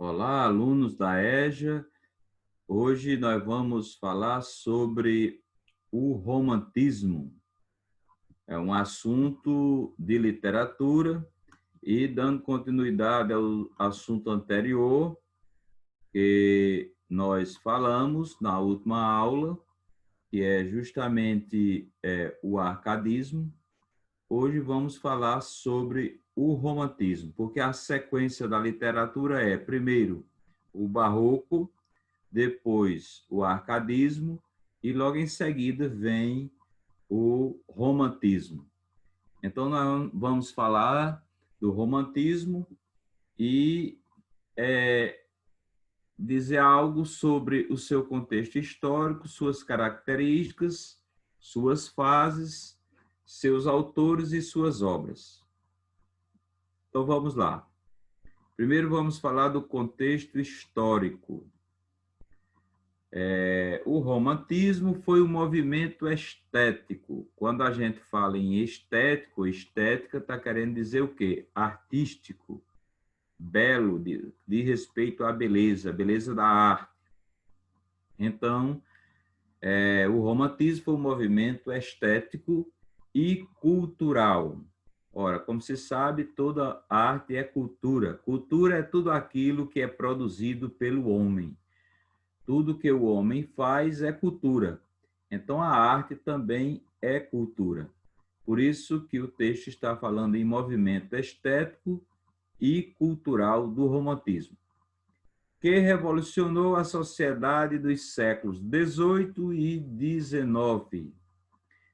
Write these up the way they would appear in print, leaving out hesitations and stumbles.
Olá, alunos da EJA. Hoje nós vamos falar sobre o romantismo. É um assunto de literatura e dando continuidade ao assunto anterior que nós falamos na última aula, que é justamente o arcadismo. Hoje vamos falar sobre o romantismo, porque a sequência da literatura é, primeiro, o barroco, depois o arcadismo e logo em seguida vem o romantismo. Então, nós vamos falar do romantismo e dizer algo sobre o seu contexto histórico, suas características, suas fases, seus autores e suas obras. Então, vamos lá. Primeiro, vamos falar do contexto histórico. O romantismo foi um movimento estético. Quando a gente fala em estético, estética está querendo dizer o quê? Artístico, belo, de respeito à beleza, beleza da arte. Então, o romantismo foi um movimento estético e cultural. Ora, como se sabe, toda arte é cultura. Cultura é tudo aquilo que é produzido pelo homem. Tudo que o homem faz é cultura. Então, a arte também é cultura. Por isso que o texto está falando em movimento estético e cultural do romantismo, que revolucionou a sociedade dos séculos XVIII e XIX,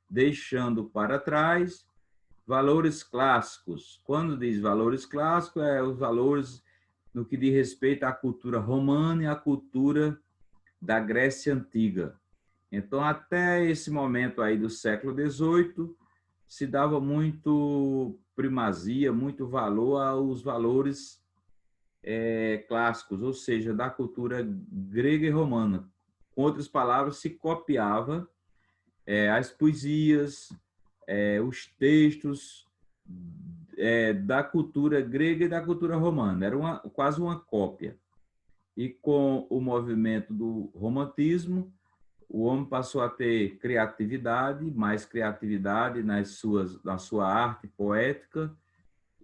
deixando para trás valores clássicos. Quando diz valores clássicos, é os valores no que diz respeito à cultura romana e à cultura da Grécia Antiga. Então, até esse momento aí do século XVIII, se dava muito primazia, muito valor aos valores clássicos, ou seja, da cultura grega e romana. Com outras palavras, se copiava as poesias, os textos da cultura grega e da cultura romana. Era quase uma cópia. E com o movimento do romantismo, o homem passou a ter criatividade, mais criatividade na sua arte poética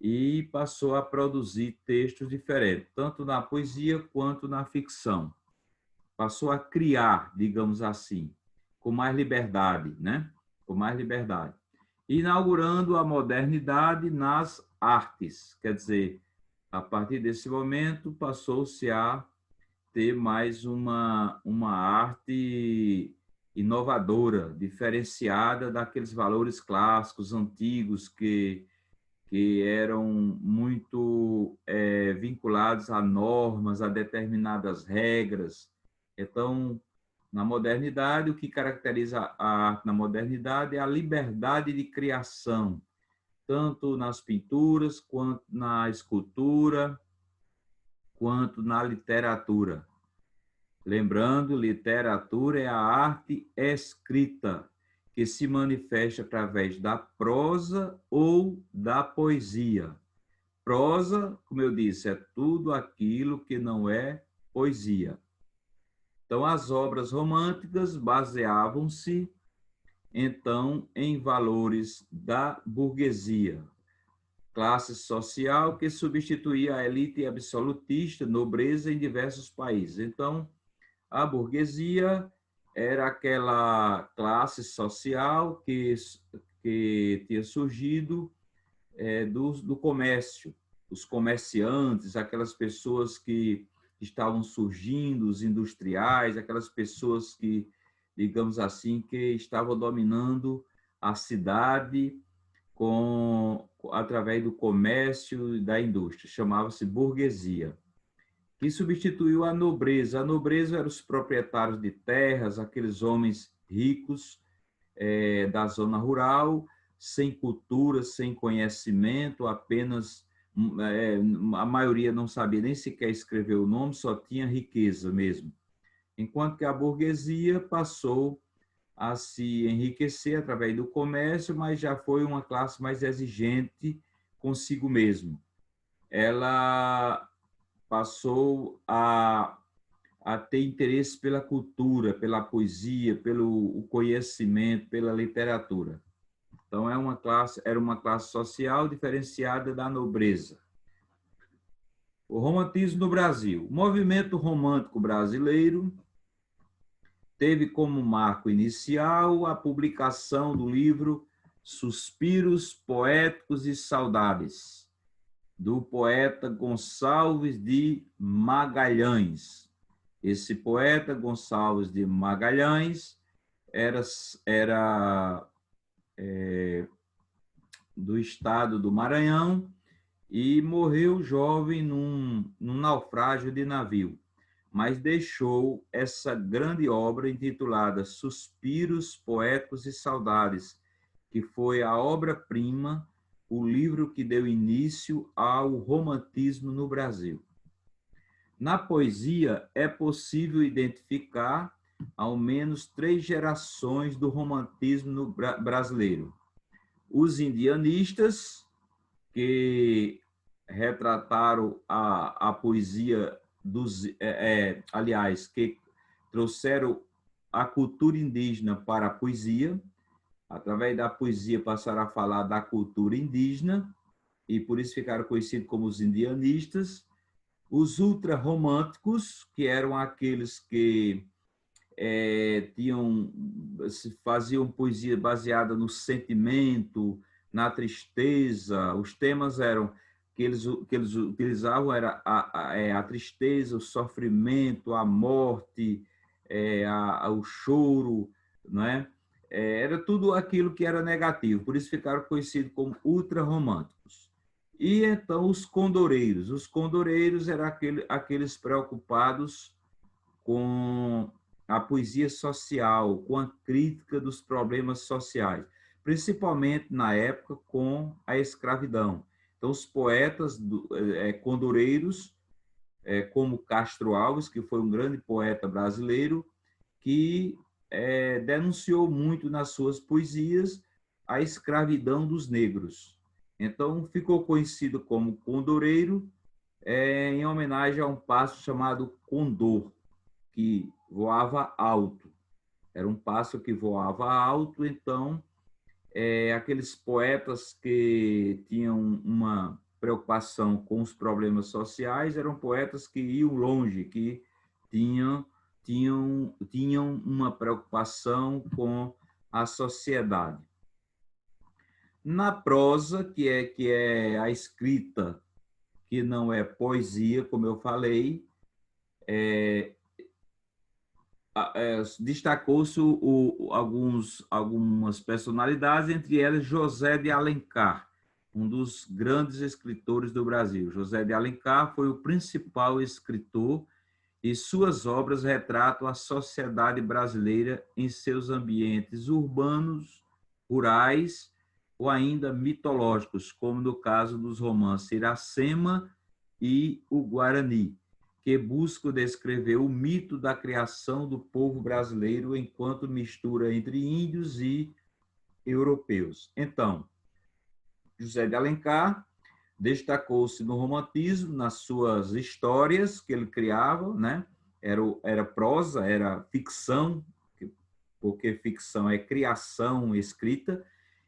e passou a produzir textos diferentes, tanto na poesia quanto na ficção. Passou a criar, digamos assim, com mais liberdade, né? Com mais liberdade. Inaugurando a modernidade nas artes, quer dizer, a partir desse momento passou-se a ter mais uma arte inovadora, diferenciada daqueles valores clássicos, antigos, que eram muito vinculados a normas, a determinadas regras. Então, na modernidade, o que caracteriza a arte na modernidade é a liberdade de criação, tanto nas pinturas, quanto na escultura, quanto na literatura. Lembrando, literatura é a arte escrita, que se manifesta através da prosa ou da poesia. Prosa, como eu disse, é tudo aquilo que não é poesia. Então, as obras românticas baseavam-se, então, em valores da burguesia, classe social que substituía a elite absolutista, nobreza em diversos países. Então, a burguesia era aquela classe social que tinha surgido do comércio, os comerciantes, aquelas pessoas que estavam surgindo, os industriais, aquelas pessoas que, digamos assim, que estavam dominando a cidade através do comércio e da indústria. Chamava-se burguesia, que substituiu a nobreza. A nobreza eram os proprietários de terras, aqueles homens ricos da zona rural, sem cultura, sem conhecimento, apenas a maioria não sabia nem sequer escrever o nome, só tinha riqueza mesmo. Enquanto que a burguesia passou a se enriquecer através do comércio, mas já foi uma classe mais exigente consigo mesmo. Ela passou a ter interesse pela cultura, pela poesia, pelo conhecimento, pela literatura. Então, era uma classe social diferenciada da nobreza. O romantismo no Brasil. O movimento romântico brasileiro teve como marco inicial a publicação do livro Suspiros Poéticos e Saudades, do poeta Gonçalves de Magalhães. Esse poeta, Gonçalves de Magalhães, era do estado do Maranhão e morreu jovem num naufrágio de navio, mas deixou essa grande obra intitulada Suspiros Poéticos e Saudades, que foi a obra-prima, o livro que deu início ao romantismo no Brasil. Na poesia, é possível identificar ao menos 3 gerações do romantismo brasileiro. Os indianistas, que retrataram a poesia aliás, que trouxeram a cultura indígena para a poesia. Através da poesia passaram a falar da cultura indígena e por isso ficaram conhecidos como os indianistas. Os ultrarromânticos, que eram aqueles que faziam poesia baseada no sentimento, na tristeza. Os temas eram que eles utilizavam era a tristeza, o sofrimento, a morte, o choro, não é? Era tudo aquilo que era negativo, por isso ficaram conhecidos como ultrarromânticos. E então os condoreiros. Os condoreiros eram aqueles preocupados com a poesia social, com a crítica dos problemas sociais, principalmente na época com a escravidão. Então, os poetas condoreiros, como Castro Alves, que foi um grande poeta brasileiro, que denunciou muito nas suas poesias a escravidão dos negros. Então, ficou conhecido como condoreiro, em homenagem a um pássaro chamado condor, que voava alto. Era um pássaro que voava alto, então, aqueles poetas que tinham uma preocupação com os problemas sociais eram poetas que iam longe, que tinham uma preocupação com a sociedade. Na prosa, que é a escrita, que não é poesia, como eu falei, destacou-se algumas personalidades, entre elas José de Alencar, um dos grandes escritores do Brasil. José de Alencar foi o principal escritor e suas obras retratam a sociedade brasileira em seus ambientes urbanos, rurais ou ainda mitológicos, como no caso dos romances Iracema e o Guarani, que buscam descrever o mito da criação do povo brasileiro enquanto mistura entre índios e europeus. Então, José de Alencar destacou-se no romantismo, nas suas histórias que ele criava, né? Era prosa, era ficção, porque ficção é criação escrita.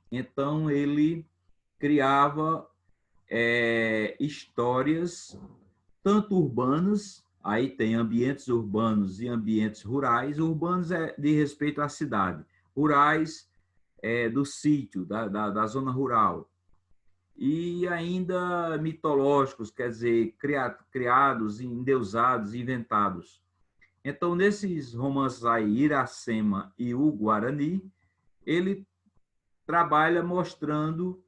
Então, ele criava histórias tanto urbanas, aí tem ambientes urbanos e ambientes rurais. Urbanos é de respeito à cidade, rurais do sítio, da zona rural. E ainda mitológicos, quer dizer, criados, endeusados, inventados. Então, nesses romances aí, Iracema e o Guarani, ele trabalha mostrando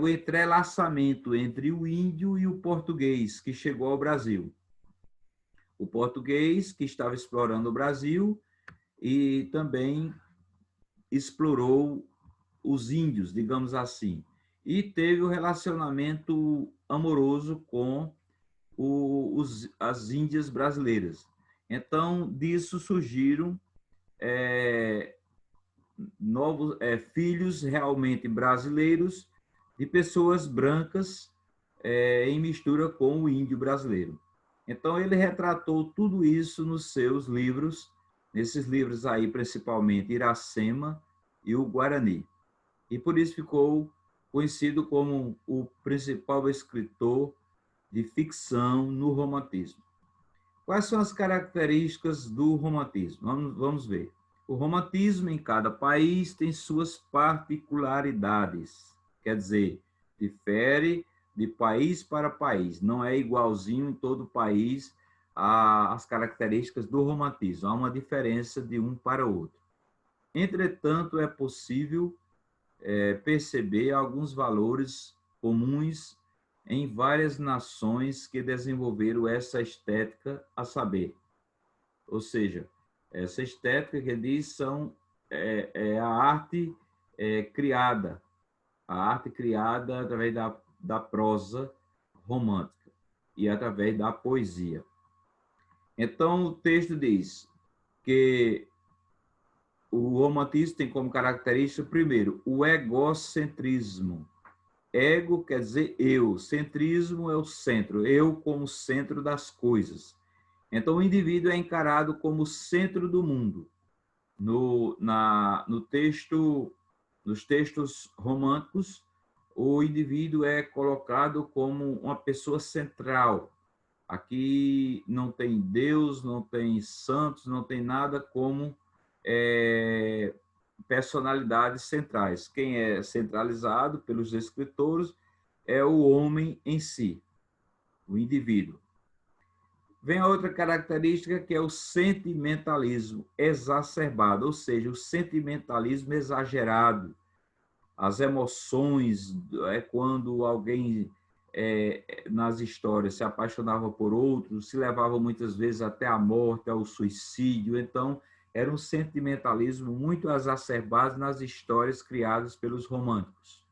o entrelaçamento entre o índio e o português que chegou ao Brasil. O português que estava explorando o Brasil e também explorou os índios, digamos assim, e teve um relacionamento amoroso com as índias brasileiras. Então, disso surgiram novos filhos realmente brasileiros de pessoas brancas em mistura com o índio brasileiro. Então, ele retratou tudo isso nos seus livros, nesses livros aí, principalmente Iracema e o Guarani. E por isso ficou conhecido como o principal escritor de ficção no romantismo. Quais são as características do romantismo? Vamos ver. O romantismo em cada país tem suas particularidades, quer dizer, difere de país para país, não é igualzinho em todo país as características do romantismo, há uma diferença de um para o outro. Entretanto, é possível perceber alguns valores comuns em várias nações que desenvolveram essa estética, a saber, ou seja, essa estética que diz é a arte criada, através da prosa romântica e através da poesia. Então, o texto diz que o romantismo tem como característica, primeiro, o egocentrismo. Ego quer dizer eu, centrismo é o centro, eu como centro das coisas. Então, o indivíduo é encarado como centro do mundo. No texto, nos textos românticos, o indivíduo é colocado como uma pessoa central. Aqui não tem Deus, não tem santos, não tem nada como personalidades centrais. Quem é centralizado pelos escritores é o homem em si, o indivíduo. Vem a outra característica, que é o sentimentalismo exacerbado, ou seja, o sentimentalismo exagerado. As emoções, quando alguém nas histórias se apaixonava por outro, se levava muitas vezes até a morte, ao suicídio. Então, era um sentimentalismo muito exacerbado nas histórias criadas pelos românticos.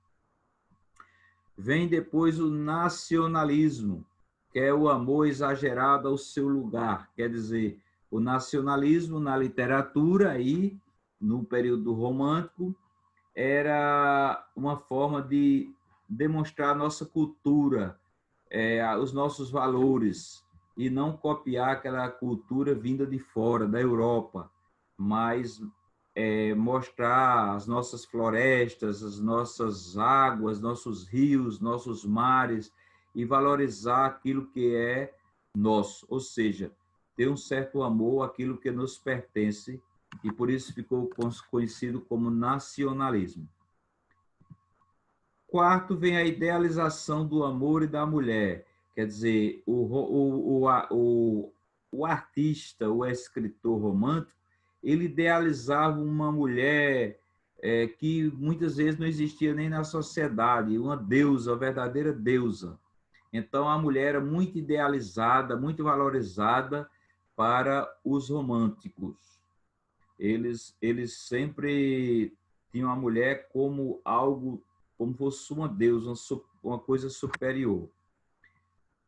Vem depois o nacionalismo, que é o amor exagerado ao seu lugar. Quer dizer, o nacionalismo na literatura e no período romântico era uma forma de demonstrar a nossa cultura, os nossos valores, e não copiar aquela cultura vinda de fora, da Europa, mas mostrar as nossas florestas, as nossas águas, nossos rios, nossos mares, e valorizar aquilo que é nosso, ou seja, ter um certo amor àquilo que nos pertence, e por isso ficou conhecido como nacionalismo. Quarto, vem a idealização do amor e da mulher. Quer dizer, o artista, o escritor romântico, ele idealizava uma mulher que muitas vezes não existia nem na sociedade, uma deusa, uma verdadeira deusa. Então, a mulher era muito idealizada, muito valorizada para os românticos. Eles sempre tinham a mulher como algo, como fosse uma deusa, uma coisa superior.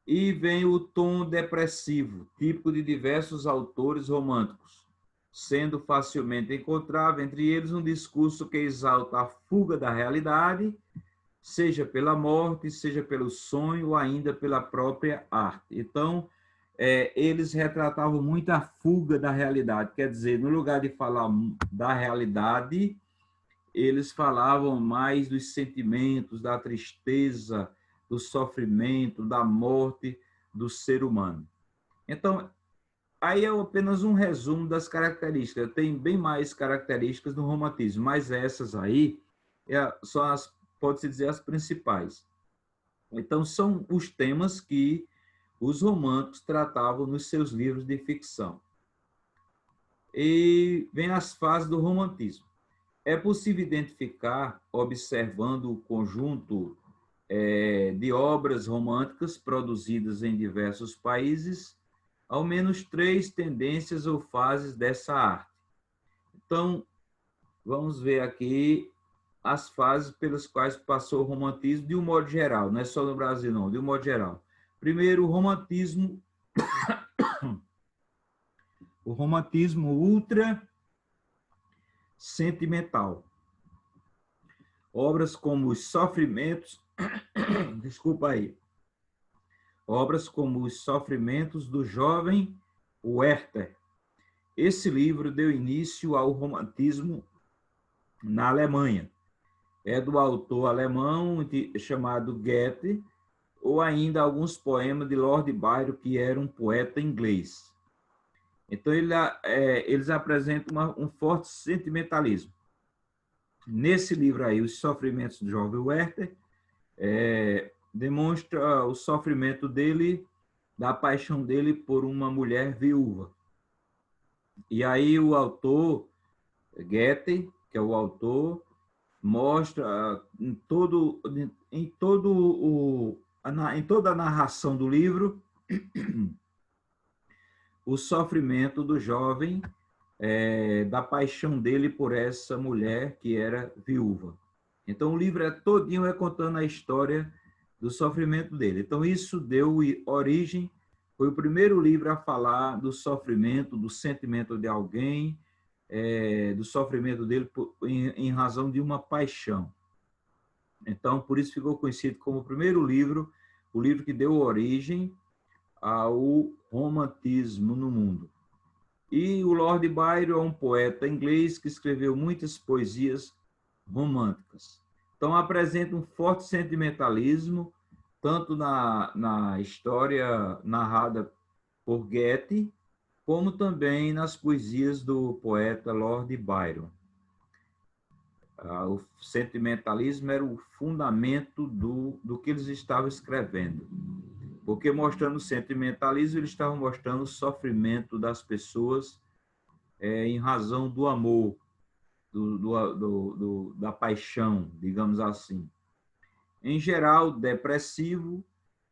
E vem o tom depressivo, típico de diversos autores românticos, sendo facilmente encontrável entre eles um discurso que exalta a fuga da realidade, seja pela morte, seja pelo sonho ou ainda pela própria arte. Então, eles retratavam muito a fuga da realidade, quer dizer, no lugar de falar da realidade, eles falavam mais dos sentimentos, da tristeza, do sofrimento, da morte do ser humano. Então, aí é apenas um resumo das características. Tem bem mais características no romantismo, mas essas aí são pode-se dizer, as principais. Então, são os temas que os românticos tratavam nos seus livros de ficção. E vem as fases do romantismo. É possível identificar, observando o conjunto de obras românticas produzidas em diversos países, ao menos 3 tendências ou fases dessa arte. Então, vamos ver aqui as fases pelas quais passou o romantismo de um modo geral, não é só no Brasil, não, de um modo geral. Primeiro, o romantismo ultra sentimental. Obras como Os Sofrimentos, desculpa aí, obras como Os Sofrimentos do Jovem Werther. Esse livro deu início ao romantismo na Alemanha. É do autor alemão chamado Goethe, ou ainda alguns poemas de Lord Byron, que era um poeta inglês. Então, eles apresentam um forte sentimentalismo. Nesse livro aí, Os Sofrimentos do Jovem Werther, demonstra o sofrimento dele, da paixão dele por uma mulher viúva. E aí o autor, Goethe, que é o autor, mostra em toda a narração do livro o sofrimento do jovem, da paixão dele por essa mulher que era viúva. Então, o livro todinho contando a história do sofrimento dele. Então, isso deu origem, foi o primeiro livro a falar do sofrimento, do sentimento de alguém, do sofrimento dele em razão de uma paixão. Então, por isso ficou conhecido como o primeiro livro, o livro que deu origem ao romantismo no mundo. E o Lord Byron é um poeta inglês que escreveu muitas poesias românticas. Então, apresenta um forte sentimentalismo, tanto na história narrada por Goethe, como também nas poesias do poeta Lord Byron. O sentimentalismo era o fundamento do que eles estavam escrevendo. Porque mostrando o sentimentalismo, eles estavam mostrando o sofrimento das pessoas em razão do amor, da paixão, digamos assim. Em geral, depressivo,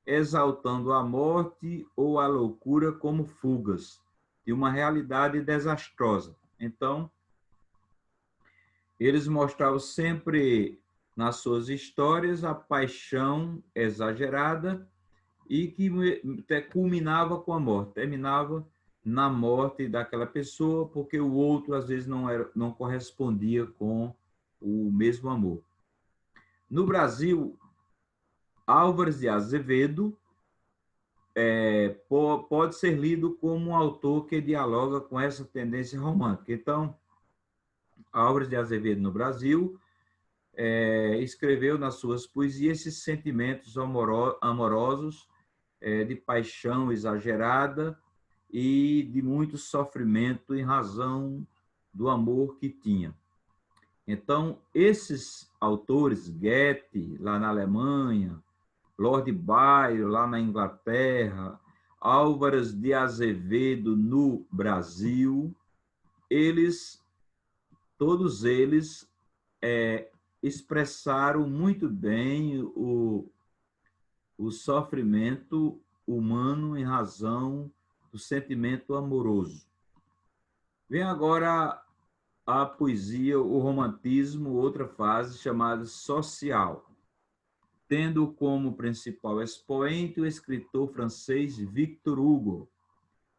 exaltando a morte ou a loucura como fugas de uma realidade desastrosa. Então, eles mostravam sempre nas suas histórias a paixão exagerada e que culminava com a morte, terminava na morte daquela pessoa, porque o outro, às vezes, não correspondia com o mesmo amor. No Brasil, Álvares de Azevedo pode ser lido como um autor que dialoga com essa tendência romântica. Então, Álvares de Azevedo, no Brasil, escreveu nas suas poesias esses sentimentos amorosos, de paixão exagerada e de muito sofrimento em razão do amor que tinha. Então, esses autores, Goethe, lá na Alemanha, Lord Byron, lá na Inglaterra, Álvares de Azevedo, no Brasil, todos eles expressaram muito bem o sofrimento humano em razão do sentimento amoroso. Vem agora a poesia, o romantismo, outra fase chamada social, tendo como principal expoente o escritor francês Victor Hugo,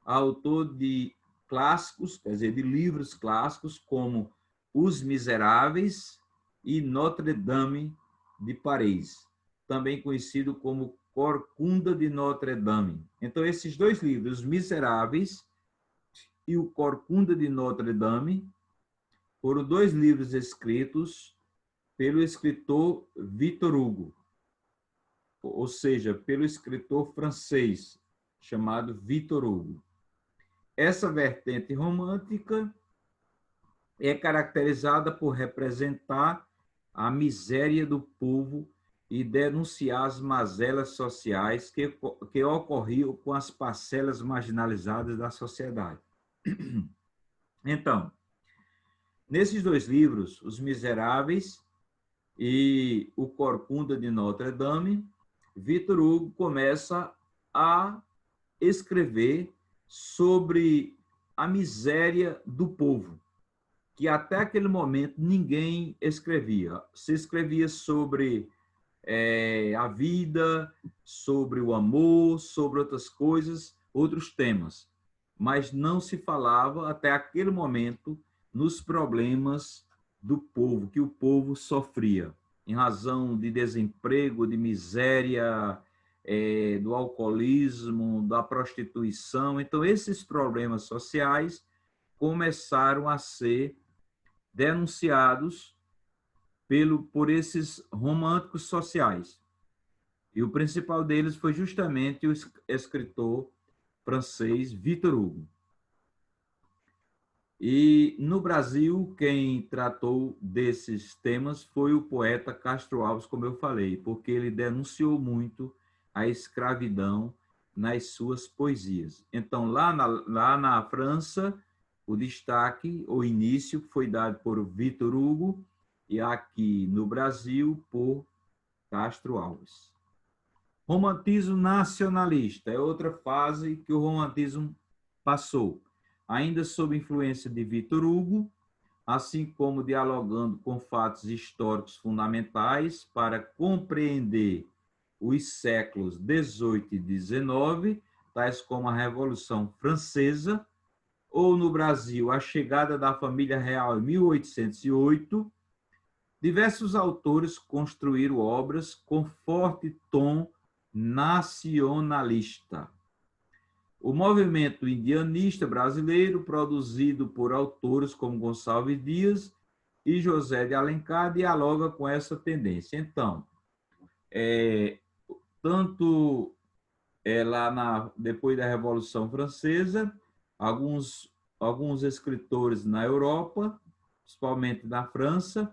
autor de clássicos, quer dizer, de livros clássicos como Os Miseráveis e Notre-Dame de Paris, também conhecido como Corcunda de Notre-Dame. Então, esses dois livros, Os Miseráveis e o Corcunda de Notre-Dame, foram dois livros escritos pelo escritor Victor Hugo, ou seja, pelo escritor francês chamado Victor Hugo. Essa vertente romântica é caracterizada por representar a miséria do povo e denunciar as mazelas sociais que ocorriam com as parcelas marginalizadas da sociedade. Então, nesses dois livros, Os Miseráveis e O Corcunda de Notre-Dame, Victor Hugo começa a escrever sobre a miséria do povo, que até aquele momento ninguém escrevia. Se escrevia sobre a vida, sobre o amor, sobre outras coisas, outros temas, mas não se falava até aquele momento nos problemas do povo, que o povo sofria, em razão de desemprego, de miséria, do alcoolismo, da prostituição. Então, esses problemas sociais começaram a ser denunciados por esses românticos sociais. E o principal deles foi justamente o escritor francês Victor Hugo. E no Brasil, quem tratou desses temas foi o poeta Castro Alves, como eu falei, porque ele denunciou muito a escravidão nas suas poesias. Então, lá na França, o destaque, o início, foi dado por Victor Hugo, e aqui no Brasil, por Castro Alves. Romantismo nacionalista é outra fase que o romantismo passou, ainda sob influência de Victor Hugo, assim como dialogando com fatos históricos fundamentais para compreender os séculos XVIII e XIX, tais como a Revolução Francesa, ou no Brasil, a chegada da família real em 1808, diversos autores construíram obras com forte tom nacionalista. O movimento indianista brasileiro, produzido por autores como Gonçalves Dias e José de Alencar, dialoga com essa tendência. Então, tanto depois da Revolução Francesa, alguns escritores na Europa, principalmente na França,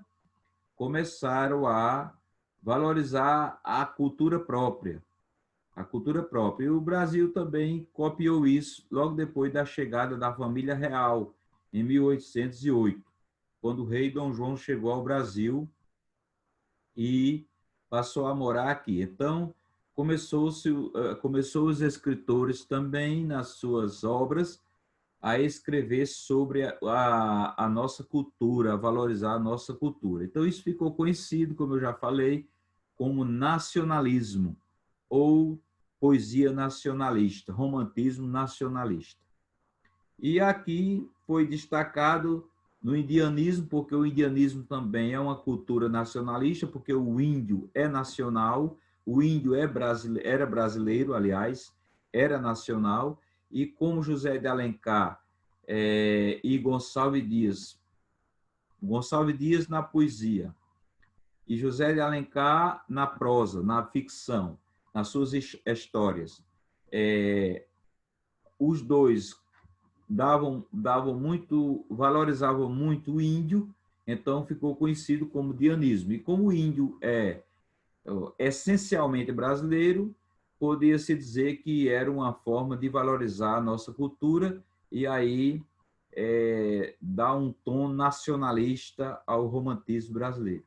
começaram a valorizar a cultura própria. E o Brasil também copiou isso logo depois da chegada da família real, em 1808, quando o rei Dom João chegou ao Brasil e passou a morar aqui. Então, começou os escritores também, nas suas obras, a escrever sobre a nossa cultura, a valorizar a nossa cultura. Então, isso ficou conhecido, como eu já falei, como nacionalismo, ou poesia nacionalista, romantismo nacionalista. E aqui foi destacado no indianismo, porque o indianismo também é uma cultura nacionalista, porque o índio é nacional, o índio era brasileiro, aliás, era nacional, e como José de Alencar e Gonçalves Dias na poesia, e José de Alencar na prosa, na ficção, nas suas histórias. Os dois valorizavam muito o índio, então ficou conhecido como dianismo. E como o índio é essencialmente brasileiro, podia-se dizer que era uma forma de valorizar a nossa cultura e aí dar um tom nacionalista ao romantismo brasileiro.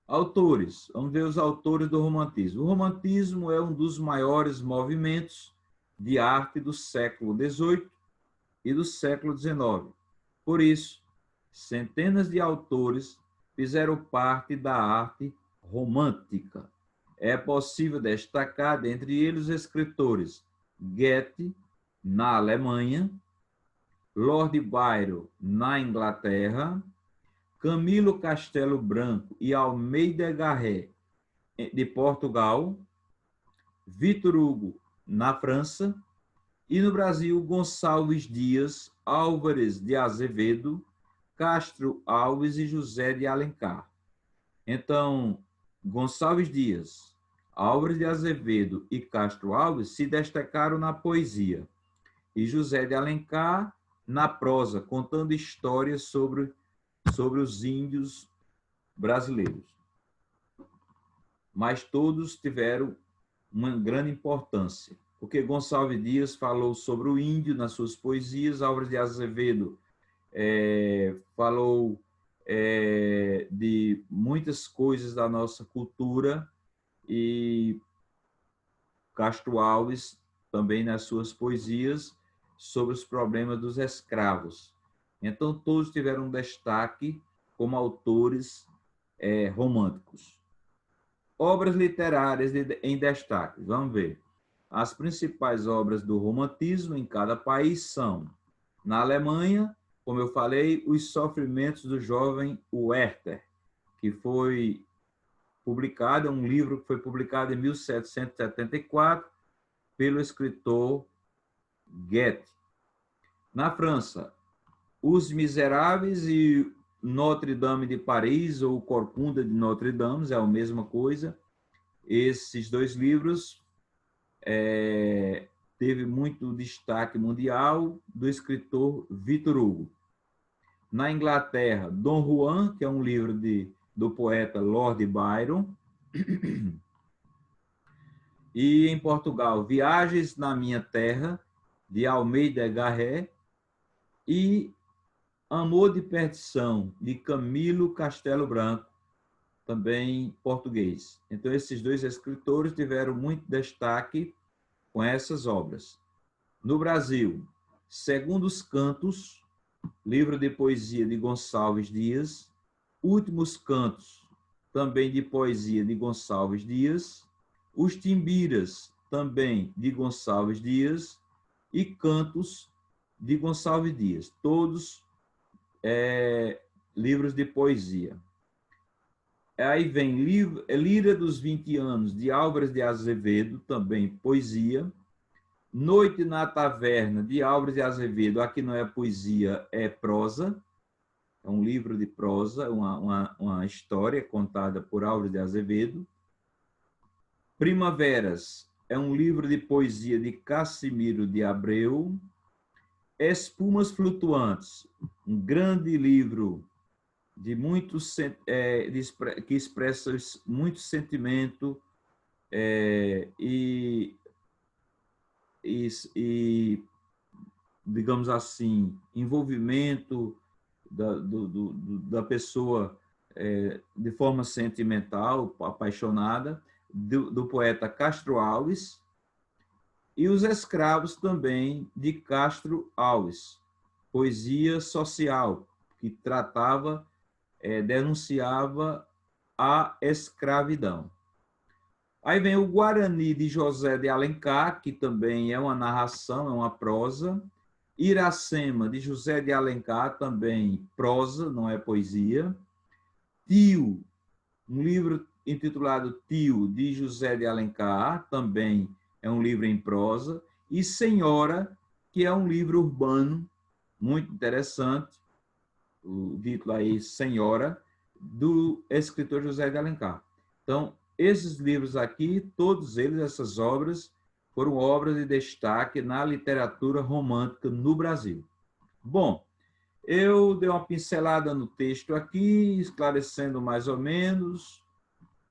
Autores, vamos ver os autores do romantismo. O romantismo é um dos maiores movimentos de arte do século XVIII e do século XIX. Por isso, centenas de autores fizeram parte da arte romântica. É possível destacar, dentre eles, os escritores Goethe, na Alemanha, Lord Byron, na Inglaterra, Camilo Castelo Branco e Almeida Garré, de Portugal, Victor Hugo, na França, e no Brasil, Gonçalves Dias, Álvares de Azevedo, Castro Alves e José de Alencar. Então, Gonçalves Dias, Álvares de Azevedo e Castro Alves se destacaram na poesia, e José de Alencar na prosa, contando histórias sobre os índios brasileiros. Mas todos tiveram uma grande importância, porque Gonçalves Dias falou sobre o índio nas suas poesias, Álvares de Azevedo falou de muitas coisas da nossa cultura, e Castro Alves também nas suas poesias sobre os problemas dos escravos. Então, todos tiveram destaque como autores românticos. Obras literárias em destaque. Vamos ver. As principais obras do romantismo em cada país são, na Alemanha, como eu falei, Os Sofrimentos do Jovem Werther, que foi publicado, é um livro que foi publicado em 1774 pelo escritor Goethe. Na França, Os Miseráveis e Notre-Dame de Paris, ou Corcunda de Notre-Dame, é a mesma coisa. Esses dois livros teve muito destaque mundial do escritor Victor Hugo. Na Inglaterra, Dom Juan, que é um livro do poeta Lord Byron. E em Portugal, Viagens na Minha Terra, de Almeida Garré, e Amor de Perdição, de Camilo Castelo Branco, também português. Então, esses dois escritores tiveram muito destaque com essas obras. No Brasil, Segundos Cantos, livro de poesia de Gonçalves Dias, Últimos Cantos, também de poesia de Gonçalves Dias, Os Timbiras, também de Gonçalves Dias, e Cantos, de Gonçalves Dias, todos livros de poesia. Aí vem Lira dos 20 Anos, de Álvares de Azevedo, também poesia. Noite na Taverna, de Álvares de Azevedo, aqui não é poesia, é prosa. É um livro de prosa, uma história contada por Álvares de Azevedo. Primaveras é um livro de poesia de Cassimiro de Abreu. Espumas Flutuantes, um grande livro de que expressa muito sentimento e, digamos assim, envolvimento da pessoa de forma sentimental, apaixonada, do poeta Castro Alves. E Os Escravos também, de Castro Alves, poesia social, que tratava, denunciava a escravidão. Aí vem o Guarani, de José de Alencar, que também é uma narração, é uma prosa. Iracema, de José de Alencar, também prosa, não é poesia. Tio, um livro intitulado Tio, de José de Alencar, também é um livro em prosa. E Senhora, que é um livro urbano, muito interessante, o título aí, Senhora, do escritor José de Alencar. Então, esses livros aqui, todos eles, essas obras, foram obras de destaque na literatura romântica no Brasil. Bom, eu dei uma pincelada no texto aqui, esclarecendo mais ou menos,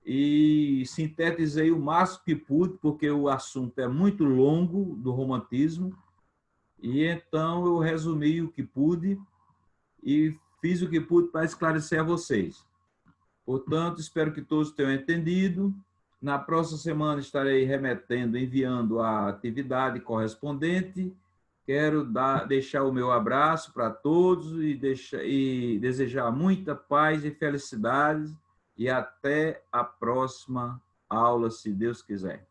e sintetizei o máximo que pude, porque o assunto é muito longo do romantismo, e então eu resumi o que pude e fiz o que pude para esclarecer a vocês. Portanto, espero que todos tenham entendido. Na próxima semana estarei remetendo, enviando a atividade correspondente. Quero deixar o meu abraço para todos e desejar muita paz e felicidade. E até a próxima aula, se Deus quiser.